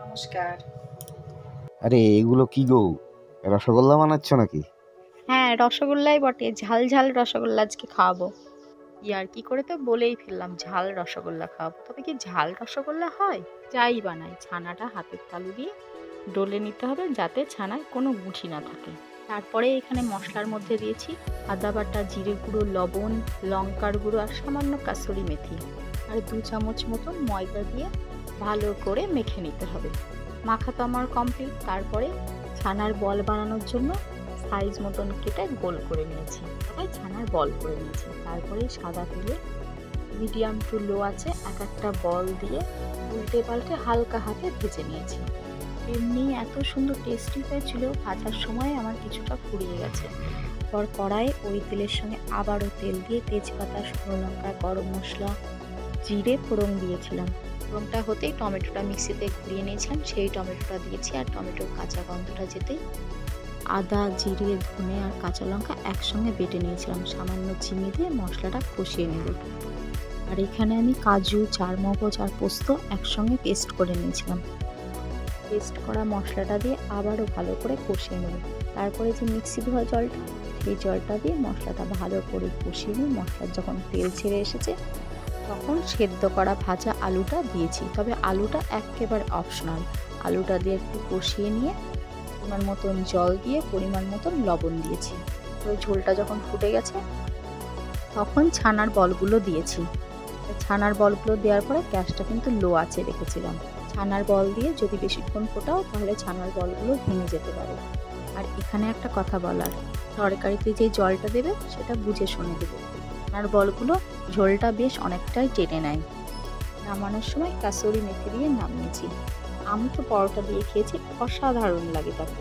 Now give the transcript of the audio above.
নমস্কার। আরে এগুলো কি গো? রসগোল্লা বানাচ্ছ নাকি? হ্যাঁ, রসগোল্লাই বটে। ঝাল, ঝাল রসগোল্লা আজকে খাওয়াবো। ইয়ার্কি করে তো বলেই ফেললাম ঝাল রসগোল্লা খাওয়াবো। তবে কি ঝাল রসগোল্লা হয়? যাই বানাই, ছানাটা হাতের তালু দিয়ে ডলে নিতে হবে যাতে ছানায় কোনো গুঁঠি না থাকে। তারপরে এখানে মশলার মধ্যে দিয়েছি আদা বাটা, জিরে গুঁড়ো, লবণ, লঙ্কার গুঁড়ো আর সামান্য কাসুরি মেথি। আর 2 চামচ মতন ময়দা দিয়ে ভালো করে মেখে নিতে হবে। মাখা তো আমার কমপ্লিট। তারপরে ছানার বল বানানোর জন্য সাইজ মতন কেটে গোল করে নিয়েছি। তাই ছানার বল করে নিয়েছি। তারপরে সাদা তেলে মিডিয়াম টু লো আছে এক একটা বল দিয়ে উল্টে পাল্টে হালকা হাতে ভেজে নিয়েছি। এমনি এত সুন্দর টেস্টি হয়েছিল, ভাজার সময় আমার কিছুটা ফুরিয়ে গেছে। পর কড়াই ওই তেলের সঙ্গে আবারও তেল দিয়ে তেজপাতা, শুকনো লঙ্কা, গরম মশলা, জিরে ফোড়ন দিয়েছিলাম। ফোড়নটা হতেই টমেটোটা মিক্সিতে ঘুরিয়ে নিয়েছিলাম, সেই টমেটোটা দিয়েছি। আর টমেটোর কাঁচা গন্ধটা যেতেই আদা, জিরে, ধনে আর কাঁচা লঙ্কা একসঙ্গে বেটে নিয়েছিলাম। সামান্য চিনি দিয়ে মশলাটা কষিয়ে নেব। আর এখানে আমি কাজু, চারমগজ আর পোস্ত একসঙ্গে পেস্ট করে নিয়েছিলাম। পেস্ট করা মশলাটা দিয়ে আবারও ভালো করে কষিয়ে নেব। তারপরে যে মিক্সি ধোয়া জলটা, সেই জলটা দিয়ে মশলাটা ভালো করে কষিয়ে নিয়ে মশলার যখন তেল ছেড়ে এসেছে তখন সেদ্ধ করা ভাজা আলুটা দিয়েছি। তবে আলুটা একেবারে অপশনাল। আলুটা দিয়ে একটু কষিয়ে নিয়ে পরিমাণ মতন জল দিয়ে পরিমাণ মতন লবণ দিয়েছি। ওই ঝোলটা যখন ফুটে গেছে তখন ছানার বলগুলো দিয়েছি। ছানার বলগুলো দেওয়ার পরে গ্যাসটা কিন্তু লো আঁচে রেখেছিলাম। ছানার বল দিয়ে যদি বেশিক্ষণ ফোটাও তাহলে ছানার বলগুলো ভেঙে যেতে পারে। আর এখানে একটা কথা বলার, তরকারিতে যে জলটা দেবে সেটা বুঝে শুনে দেবে। ছানার বলগুলো ঝোলটা বেশ অনেকটাই টেনে নেয়। নামানোর সময় কাসুরি মেথি দিয়ে নামিয়েছি। আমি তো পরোটা দিয়ে খেয়েছি, অসাধারণ লাগে তাতে।